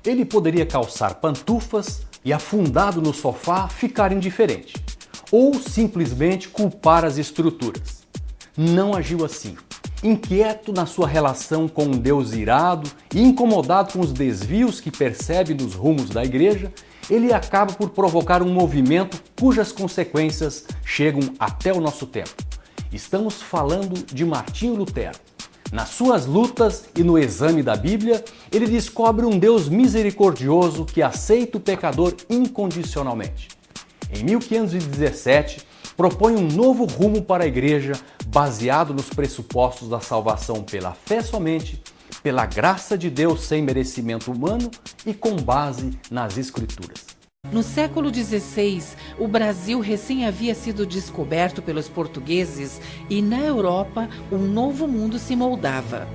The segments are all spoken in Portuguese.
Ele poderia calçar pantufas e, afundado no sofá, ficar indiferente, ou simplesmente culpar as estruturas. Não agiu assim. Inquieto na sua relação com um Deus irado e incomodado com os desvios que percebe nos rumos da igreja, ele acaba por provocar um movimento cujas consequências chegam até o nosso tempo. Estamos falando de Martinho Lutero. Nas suas lutas e no exame da Bíblia, ele descobre um Deus misericordioso que aceita o pecador incondicionalmente. Em 1517, propõe um novo rumo para a igreja baseado nos pressupostos da salvação pela fé somente, pela graça de Deus sem merecimento humano e com base nas Escrituras. No século XVI, o Brasil recém havia sido descoberto pelos portugueses e na Europa um novo mundo se moldava.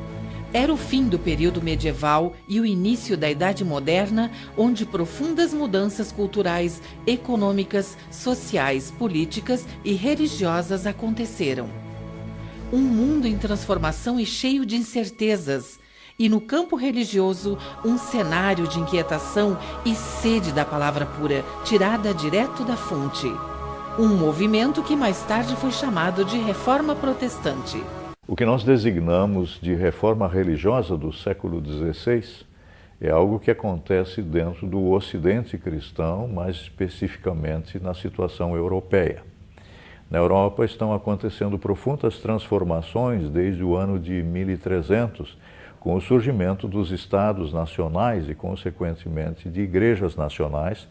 Era o fim do período medieval e o início da Idade Moderna, onde profundas mudanças culturais, econômicas, sociais, políticas e religiosas aconteceram. Um mundo em transformação e cheio de incertezas. E no campo religioso, um cenário de inquietação e sede da palavra pura, tirada direto da fonte. Um movimento que mais tarde foi chamado de Reforma Protestante. O que nós designamos de reforma religiosa do século XVI é algo que acontece dentro do Ocidente cristão, mais especificamente na situação europeia. Na Europa estão acontecendo profundas transformações desde o ano de 1300, com o surgimento dos estados nacionais e, consequentemente, de igrejas nacionais,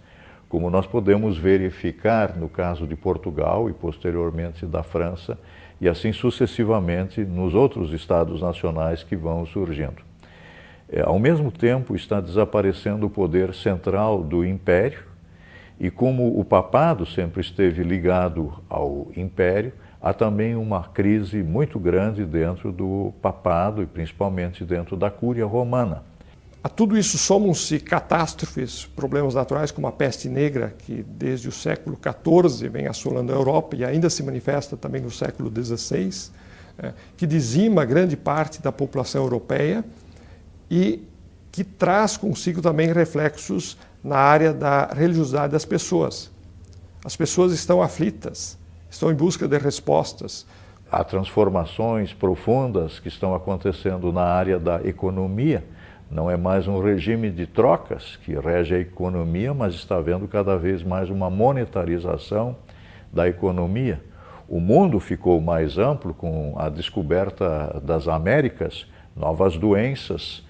como nós podemos verificar no caso de Portugal e, posteriormente, da França, e assim sucessivamente nos outros estados nacionais que vão surgindo. Ao mesmo tempo, está desaparecendo o poder central do império, e como o papado sempre esteve ligado ao império, há também uma crise muito grande dentro do papado e principalmente dentro da Cúria Romana. A tudo isso somam-se catástrofes, problemas naturais como a peste negra, que desde o século XIV vem assolando a Europa e ainda se manifesta também no século XVI, que dizima grande parte da população europeia e que traz consigo também reflexos na área da religiosidade das pessoas. As pessoas estão aflitas, estão em busca de respostas. Há transformações profundas que estão acontecendo na área da economia. Não é mais um regime de trocas que rege a economia, mas está havendo cada vez mais uma monetarização da economia. O mundo ficou mais amplo com a descoberta das Américas, novas doenças,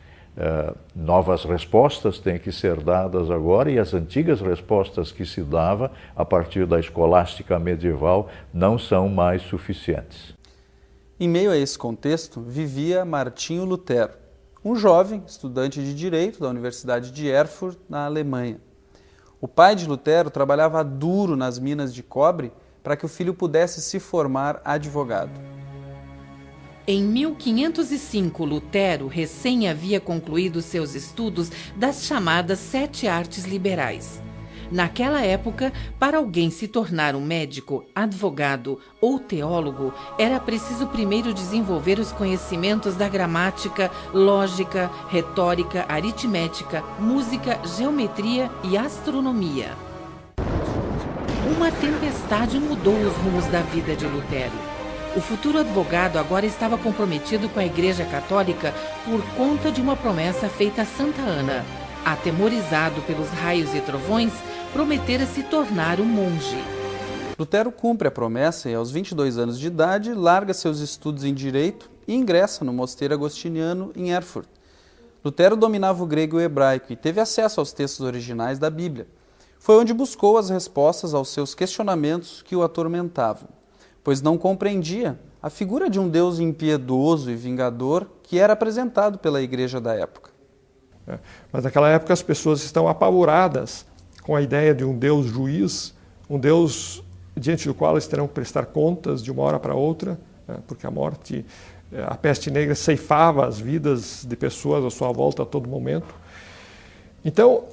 novas respostas têm que ser dadas agora, e as antigas respostas que se dava a partir da escolástica medieval não são mais suficientes. Em meio a esse contexto, vivia Martinho Lutero, um jovem estudante de Direito da Universidade de Erfurt, na Alemanha. O pai de Lutero trabalhava duro nas minas de cobre para que o filho pudesse se formar advogado. Em 1505, Lutero recém havia concluído seus estudos das chamadas 7 artes liberais. Naquela época, para alguém se tornar um médico, advogado ou teólogo, era preciso primeiro desenvolver os conhecimentos da gramática, lógica, retórica, aritmética, música, geometria e astronomia. Uma tempestade mudou os rumos da vida de Lutero. O futuro advogado agora estava comprometido com a Igreja Católica por conta de uma promessa feita a Santa Ana. Atemorizado pelos raios e trovões, prometera se tornar um monge. Lutero cumpre a promessa e, aos 22 anos de idade, larga seus estudos em Direito e ingressa no mosteiro agostiniano em Erfurt. Lutero dominava o grego e o hebraico e teve acesso aos textos originais da Bíblia. Foi onde buscou as respostas aos seus questionamentos que o atormentavam, pois não compreendia a figura de um Deus impiedoso e vingador que era apresentado pela igreja da época. Mas naquela época as pessoas estão apavoradas com a ideia de um Deus juiz, um Deus diante do qual eles terão que prestar contas de uma hora para outra, porque a morte, a peste negra ceifava as vidas de pessoas à sua volta a todo momento. Então,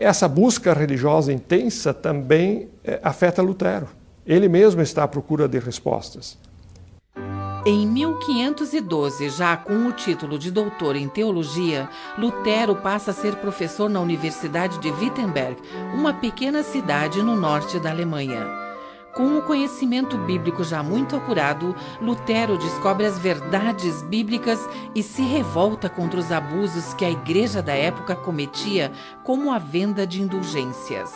essa busca religiosa intensa também afeta Lutero. Ele mesmo está à procura de respostas. Em 1512, já com o título de doutor em teologia, Lutero passa a ser professor na Universidade de Wittenberg, uma pequena cidade no norte da Alemanha. Com o conhecimento bíblico já muito apurado, Lutero descobre as verdades bíblicas e se revolta contra os abusos que a igreja da época cometia, como a venda de indulgências.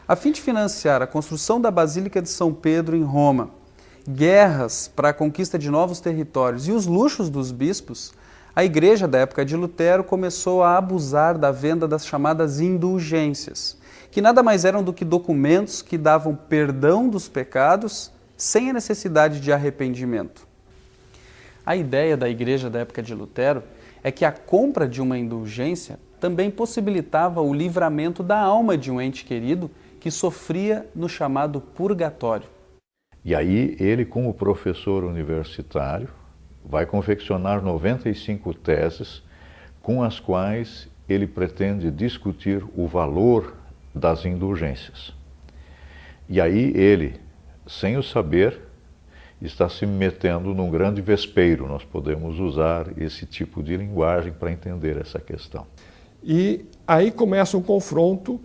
A fim de financiar a construção da Basílica de São Pedro em Roma, guerras para a conquista de novos territórios e os luxos dos bispos, a igreja da época de Lutero começou a abusar da venda das chamadas indulgências, que nada mais eram do que documentos que davam perdão dos pecados sem a necessidade de arrependimento. A ideia da igreja da época de Lutero é que a compra de uma indulgência também possibilitava o livramento da alma de um ente querido que sofria no chamado purgatório. E aí ele, como professor universitário, vai confeccionar 95 teses com as quais ele pretende discutir o valor das indulgências. E aí ele, sem o saber, está se metendo num grande vespeiro. Nós podemos usar esse tipo de linguagem para entender essa questão. E aí começa um confronto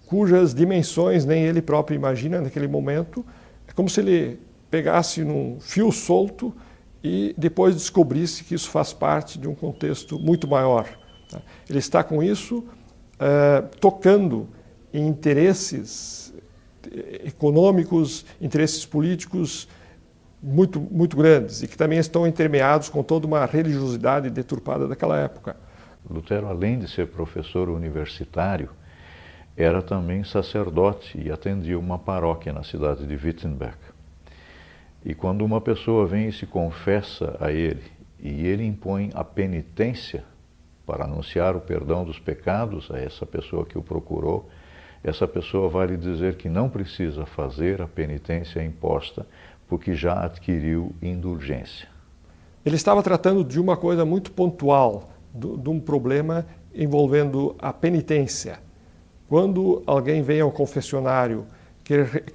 cujas dimensões nem ele próprio imagina naquele momento. É como se ele pegasse num fio solto e depois descobrisse que isso faz parte de um contexto muito maior. Ele está com isso tocando em interesses econômicos, interesses políticos muito, muito grandes e que também estão intermeados com toda uma religiosidade deturpada daquela época. Lutero, além de ser professor universitário, era também sacerdote e atendia uma paróquia na cidade de Wittenberg. E quando uma pessoa vem e se confessa a ele, e ele impõe a penitência para anunciar o perdão dos pecados a essa pessoa que o procurou, essa pessoa vai lhe dizer que não precisa fazer a penitência imposta, porque já adquiriu indulgência. Ele estava tratando de uma coisa muito pontual, de um problema envolvendo a penitência. Quando alguém vem ao confessionário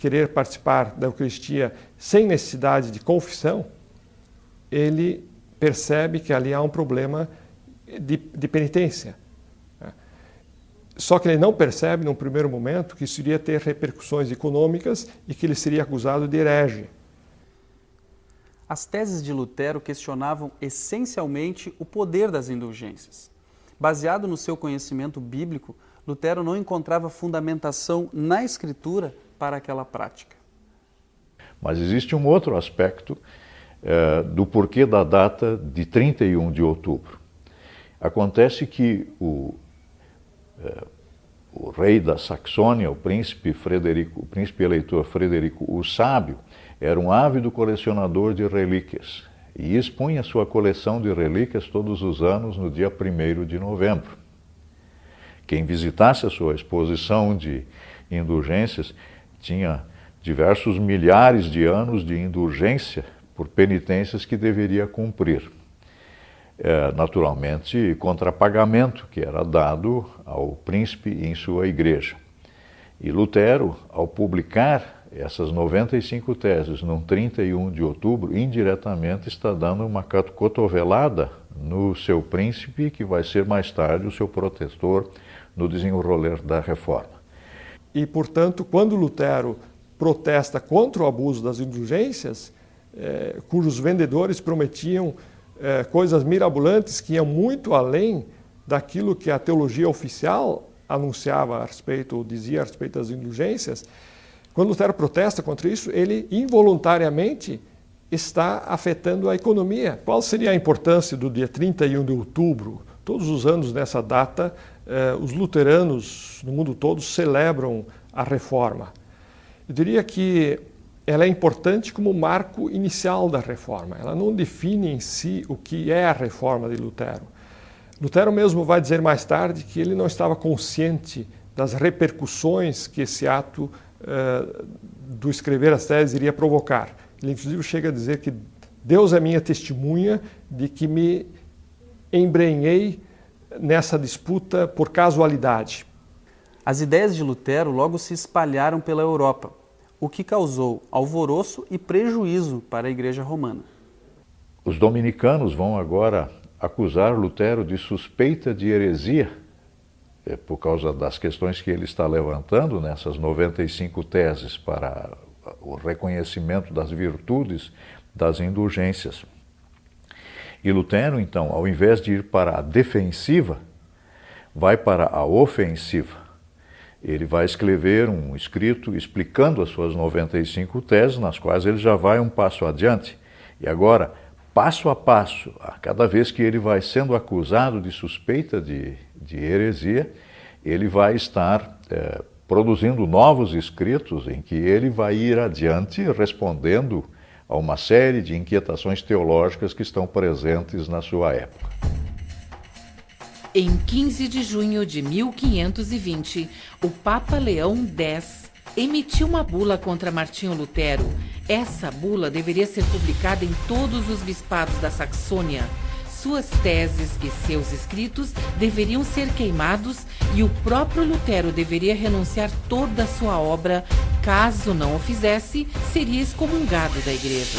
querer participar da Eucaristia sem necessidade de confissão, ele percebe que ali há um problema de penitência. Só que ele não percebe, num primeiro momento, que isso iria ter repercussões econômicas e que ele seria acusado de herege. As teses de Lutero questionavam essencialmente o poder das indulgências. Baseado no seu conhecimento bíblico, Lutero não encontrava fundamentação na Escritura para aquela prática. Mas existe um outro aspecto do porquê da data de 31 de outubro. Acontece que o rei da Saxônia, o príncipe eleitor Frederico o Sábio, era um ávido colecionador de relíquias e expunha sua coleção de relíquias todos os anos no dia 1º de novembro. Quem visitasse a sua exposição de indulgências tinha diversos milhares de anos de indulgência por penitências que deveria cumprir. Naturalmente, contrapagamento que era dado ao príncipe em sua igreja. E Lutero, ao publicar essas 95 teses num 31 de outubro, indiretamente está dando uma cotovelada no seu príncipe, que vai ser mais tarde o seu protetor no desenrolar da reforma. E, portanto, quando Lutero protesta contra o abuso das indulgências, cujos vendedores prometiam coisas mirabolantes que iam muito além daquilo que a teologia oficial anunciava a respeito, ou dizia a respeito das indulgências, quando Lutero protesta contra isso, ele involuntariamente está afetando a economia. Qual seria a importância do dia 31 de outubro? Todos os anos, nessa data, os luteranos no mundo todo celebram a reforma. Eu diria que ela é importante como marco inicial da reforma. Ela não define em si o que é a reforma de Lutero. Lutero mesmo vai dizer mais tarde que ele não estava consciente das repercussões que esse ato do escrever as teses iria provocar. Ele inclusive chega a dizer que Deus é minha testemunha de que me embrenhei nessa disputa por casualidade. As ideias de Lutero logo se espalharam pela Europa, o que causou alvoroço e prejuízo para a Igreja Romana. Os dominicanos vão agora acusar Lutero de suspeita de heresia, por causa das questões que ele está levantando nessas 95 teses para o reconhecimento das virtudes das indulgências. E Lutero, então, ao invés de ir para a defensiva, vai para a ofensiva. Ele vai escrever um escrito explicando as suas 95 teses, nas quais ele já vai um passo adiante. E agora, passo a passo, a cada vez que ele vai sendo acusado de suspeita de heresia, ele vai estar produzindo novos escritos em que ele vai ir adiante respondendo a uma série de inquietações teológicas que estão presentes na sua época. Em 15 de junho de 1520, o Papa Leão X emitiu uma bula contra Martinho Lutero. Essa bula deveria ser publicada em todos os bispados da Saxônia. Suas teses e seus escritos deveriam ser queimados e o próprio Lutero deveria renunciar toda a sua obra. Caso não o fizesse, seria excomungado da igreja.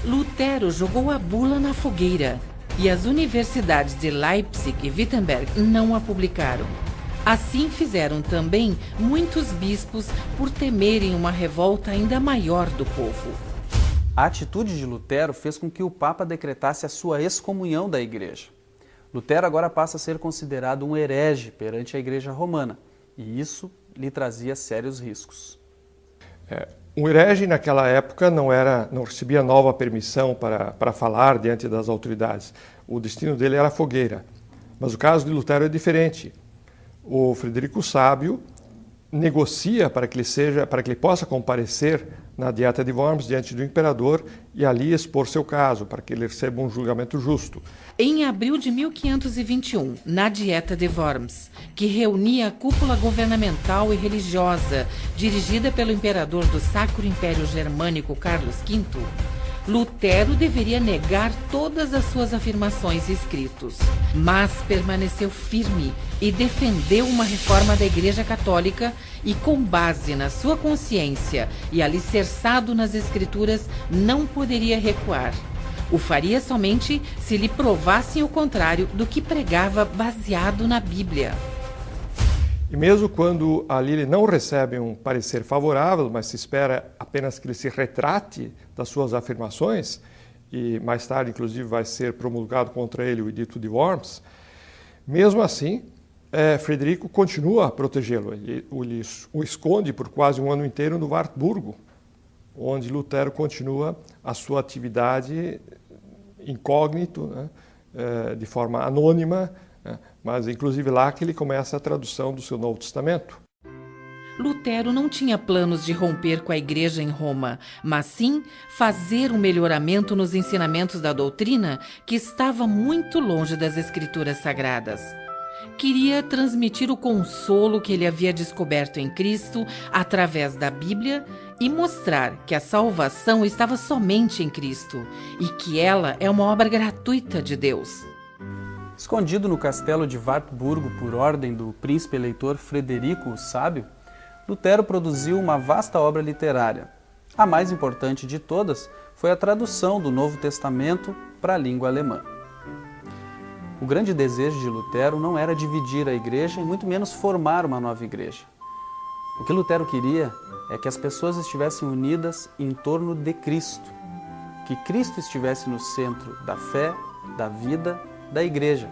Lutero jogou a bula na fogueira e as universidades de Leipzig e Wittenberg não a publicaram. Assim fizeram também muitos bispos por temerem uma revolta ainda maior do povo. A atitude de Lutero fez com que o Papa decretasse a sua excomunhão da Igreja. Lutero agora passa a ser considerado um herege perante a Igreja Romana, e isso lhe trazia sérios riscos. Um herege naquela época não recebia nova permissão para falar diante das autoridades. O destino dele era a fogueira. Mas o caso de Lutero é diferente. O Frederico Sábio negocia para que ele possa comparecer na Dieta de Worms diante do imperador e ali expor seu caso, para que ele receba um julgamento justo. Em abril de 1521, na Dieta de Worms, que reunia a cúpula governamental e religiosa dirigida pelo imperador do Sacro Império Germânico Carlos V, Lutero deveria negar todas as suas afirmações e escritos, mas permaneceu firme e defendeu uma reforma da Igreja Católica e, com base na sua consciência e alicerçado nas Escrituras, não poderia recuar. O faria somente se lhe provassem o contrário do que pregava baseado na Bíblia. E mesmo quando ali ele não recebe um parecer favorável, mas se espera apenas que ele se retrate das suas afirmações, e mais tarde, inclusive, vai ser promulgado contra ele o Edito de Worms, mesmo assim, Frederico continua a protegê-lo. Ele o esconde por quase um ano inteiro no Wartburgo, onde Lutero continua a sua atividade incógnito, né, de forma anônima, mas inclusive lá que ele começa a tradução do seu Novo Testamento. Lutero não tinha planos de romper com a igreja em Roma, mas sim fazer um melhoramento nos ensinamentos da doutrina que estava muito longe das Escrituras Sagradas. Queria transmitir o consolo que ele havia descoberto em Cristo através da Bíblia e mostrar que a salvação estava somente em Cristo e que ela é uma obra gratuita de Deus. Escondido no castelo de Wartburgo por ordem do príncipe eleitor Frederico o Sábio, Lutero produziu uma vasta obra literária. A mais importante de todas foi a tradução do Novo Testamento para a língua alemã. O grande desejo de Lutero não era dividir a igreja e muito menos formar uma nova igreja. O que Lutero queria é que as pessoas estivessem unidas em torno de Cristo, que Cristo estivesse no centro da fé, da vida, da igreja.